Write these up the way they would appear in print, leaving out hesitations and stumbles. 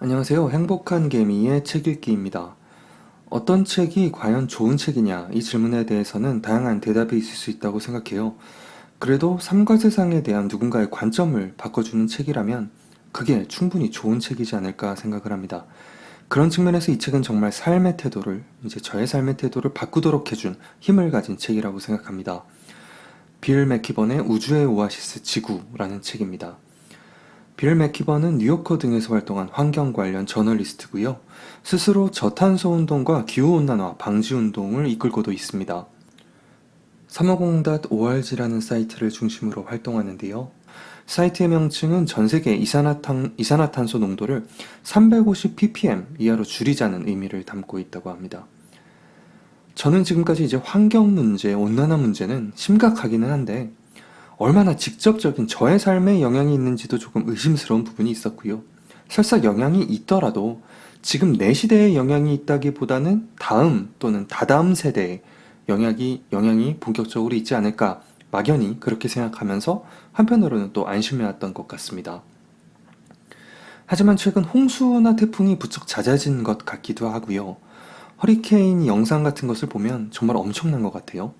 안녕하세요. 행복한 개미의 책 읽기입니다. 어떤 책이 과연 좋은 책이냐? 이 질문에 대해서는 다양한 대답이 있을 수 있다고 생각해요. 그래도 삶과 세상에 대한 누군가의 관점을 바꿔주는 책이라면 그게 충분히 좋은 책이지 않을까 생각을 합니다. 그런 측면에서 이 책은 정말 저의 삶의 태도를 바꾸도록 해준 힘을 가진 책이라고 생각합니다. 빌 맥키번의 우주의 오아시스 지구라는 책입니다. 빌 맥키번은 뉴요커 등에서 활동한 환경 관련 저널리스트고요. 스스로 저탄소 운동과 기후온난화 방지 운동을 이끌고도 있습니다. 350.org라는 사이트를 중심으로 활동하는데요. 사이트의 명칭은 전 세계 이산화탄소 농도를 350 ppm 이하로 줄이자는 의미를 담고 있다고 합니다. 저는 지금까지 이제 환경 문제, 온난화 문제는 심각하기는 한데 얼마나 직접적인 저의 삶에 영향이 있는지도 조금 의심스러운 부분이 있었고요. 설사 영향이 있더라도 지금 내 시대에 영향이 있다기보다는 다음 또는 다다음 세대에 영향이 본격적으로 있지 않을까 막연히 그렇게 생각하면서 한편으로는 또 안심해왔던 것 같습니다. 하지만 최근 홍수나 태풍이 부쩍 잦아진 것 같기도 하고요. 허리케인 영상 같은 것을 보면 정말 엄청난 것 같아요.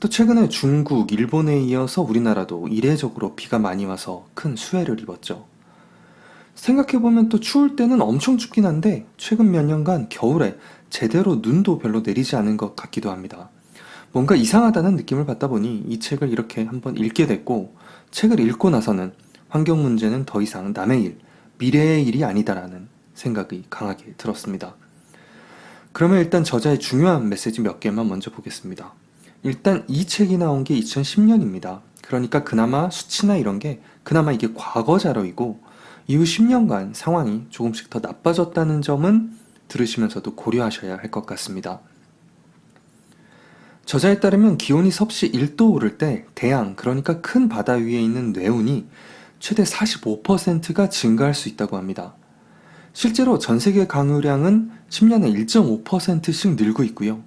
또 최근에 중국, 일본에 이어서 우리나라도 이례적으로 비가 많이 와서 큰 수해를 입었죠. 생각해보면 또 추울 때는 엄청 춥긴 한데 최근 몇 년간 겨울에 제대로 눈도 별로 내리지 않은 것 같기도 합니다. 뭔가 이상하다는 느낌을 받다 보니 이 책을 이렇게 한번 읽게 됐고, 책을 읽고 나서는 환경 문제는 더 이상 남의 일, 미래의 일이 아니다라는 생각이 강하게 들었습니다. 그러면 일단 저자의 중요한 메시지 몇 개만 먼저 보겠습니다. 일단 이 책이 나온 게 2010년입니다. 그러니까 그나마 수치나 이런 게 그나마 이게 과거 자료이고 이후 10년간 상황이 조금씩 더 나빠졌다는 점은 들으시면서도 고려하셔야 할 것 같습니다. 저자에 따르면 기온이 섭씨 1도 오를 때 대양, 그러니까 큰 바다 위에 있는 뇌운이 최대 45%가 증가할 수 있다고 합니다. 실제로 전 세계 강우량은 10년에 1.5%씩 늘고 있고요.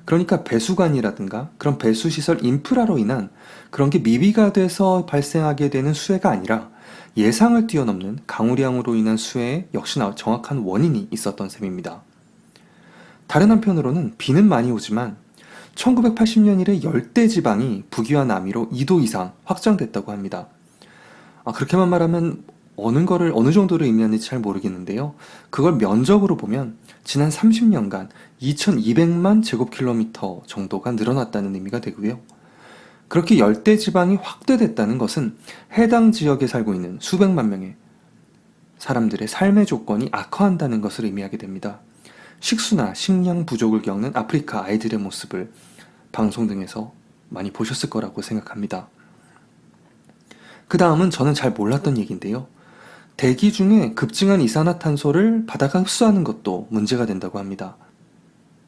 그러니까 배수관이라든가 그런 배수시설 인프라로 인한 그런 게 미비가 돼서 발생하게 되는 수해가 아니라 예상을 뛰어넘는 강우량으로 인한 수해에 역시나 정확한 원인이 있었던 셈입니다. 다른 한편으로는 비는 많이 오지만 1980년 이래 열대지방이 북위와 남위로 2도 이상 확장됐다고 합니다. 그렇게만 말하면 어느 정도를 의미하는지 잘 모르겠는데요. 그걸 면적으로 보면 지난 30년간 2200만 제곱킬로미터 정도가 늘어났다는 의미가 되고요. 그렇게 열대지방이 확대됐다는 것은 해당 지역에 살고 있는 수백만 명의 사람들의 삶의 조건이 악화한다는 것을 의미하게 됩니다. 식수나 식량 부족을 겪는 아프리카 아이들의 모습을 방송 등에서 많이 보셨을 거라고 생각합니다. 그 다음은 저는 잘 몰랐던 얘기인데요. 대기 중에 급증한 이산화탄소를 바다가 흡수하는 것도 문제가 된다고 합니다.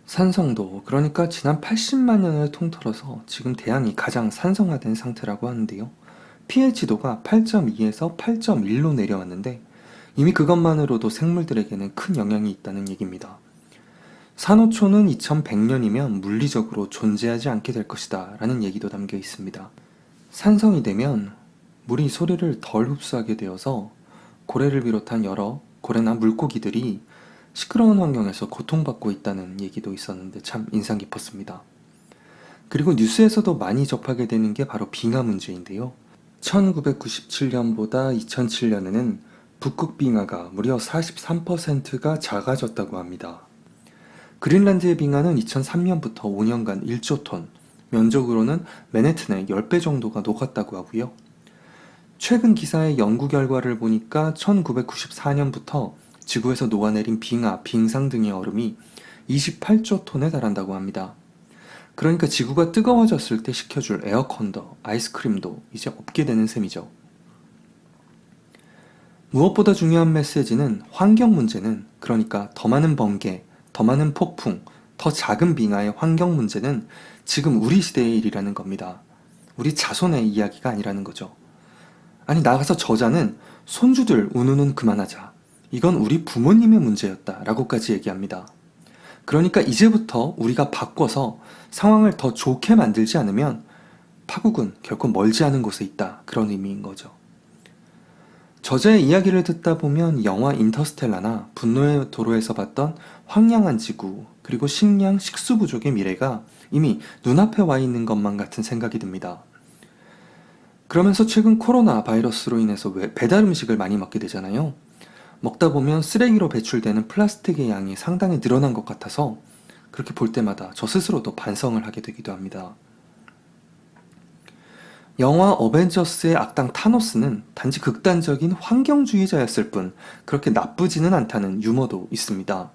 산성도, 그러니까 지난 80만 년을 통틀어서 지금 대양이 가장 산성화된 상태라고 하는데요. pH도가 8.2에서 8.1로 내려왔는데 이미 그것만으로도 생물들에게는 큰 영향이 있다는 얘기입니다. 산호초는 2100년이면 물리적으로 존재하지 않게 될 것이다 라는 얘기도 담겨 있습니다. 산성이 되면 물이 소리를 덜 흡수하게 되어서 고래를 비롯한 여러 고래나 물고기들이 시끄러운 환경에서 고통받고 있다는 얘기도 있었는데 참 인상 깊었습니다. 그리고 뉴스에서도 많이 접하게 되는 게 바로 빙하 문제인데요. 1997년보다 2007년에는 북극 빙하가 무려 43%가 작아졌다고 합니다. 그린란드의 빙하는 2003년부터 5년간 1조 톤, 면적으로는 맨해튼의 10배 정도가 녹았다고 하고요. 최근 기사의 연구 결과를 보니까 1994년부터 지구에서 녹아내린 빙하, 빙상 등의 얼음이 28조 톤에 달한다고 합니다. 그러니까 지구가 뜨거워졌을 때 식혀줄 에어컨도 아이스크림도 이제 없게 되는 셈이죠. 무엇보다 중요한 메시지는 환경 문제는, 그러니까 더 많은 번개, 더 많은 폭풍, 더 작은 빙하의 환경 문제는 지금 우리 시대의 일이라는 겁니다. 우리 자손의 이야기가 아니라는 거죠. 아니, 나가서 저자는 손주들 우누는 그만하자, 이건 우리 부모님의 문제였다 라고까지 얘기합니다. 그러니까 이제부터 우리가 바꿔서 상황을 더 좋게 만들지 않으면 파국은 결코 멀지 않은 곳에 있다, 그런 의미인 거죠. 저자의 이야기를 듣다 보면 영화 인터스텔라나 분노의 도로에서 봤던 황량한 지구, 그리고 식량, 식수 부족의 미래가 이미 눈앞에 와 있는 것만 같은 생각이 듭니다. 그러면서 최근 코로나 바이러스로 인해서 왜 배달 음식을 많이 먹게 되잖아요. 먹다 보면 쓰레기로 배출되는 플라스틱의 양이 상당히 늘어난 것 같아서 그렇게 볼 때마다 저 스스로도 반성을 하게 되기도 합니다. 영화 어벤져스의 악당 타노스는 단지 극단적인 환경주의자였을 뿐 그렇게 나쁘지는 않다는 유머도 있습니다.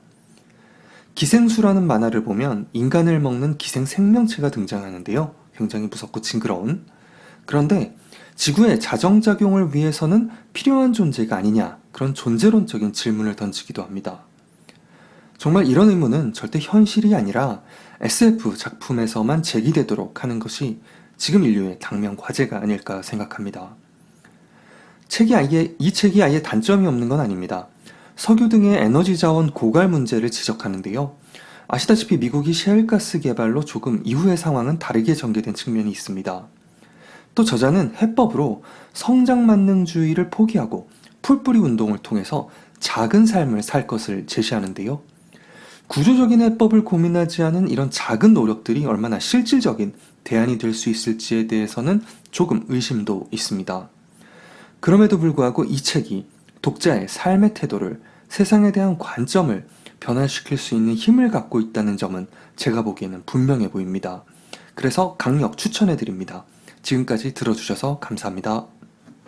기생수라는 만화를 보면 인간을 먹는 기생 생명체가 등장하는데요. 굉장히 무섭고 징그러운. 그런데 지구의 자정작용을 위해서는 필요한 존재가 아니냐, 그런 존재론적인 질문을 던지기도 합니다. 정말 이런 의문은 절대 현실이 아니라 SF 작품에서만 제기되도록 하는 것이 지금 인류의 당면 과제가 아닐까 생각합니다. 이 책이 아예 단점이 없는 건 아닙니다. 석유 등의 에너지 자원 고갈 문제를 지적하는데요. 아시다시피 미국이 셰일가스 개발로 조금 이후의 상황은 다르게 전개된 측면이 있습니다. 또 저자는 해법으로 성장 만능주의를 포기하고 풀뿌리 운동을 통해서 작은 삶을 살 것을 제시하는데요. 구조적인 해법을 고민하지 않은 이런 작은 노력들이 얼마나 실질적인 대안이 될 수 있을지에 대해서는 조금 의심도 있습니다. 그럼에도 불구하고 이 책이 독자의 삶의 태도를, 세상에 대한 관점을 변화시킬 수 있는 힘을 갖고 있다는 점은 제가 보기에는 분명해 보입니다. 그래서 강력 추천해 드립니다. 지금까지 들어주셔서 감사합니다.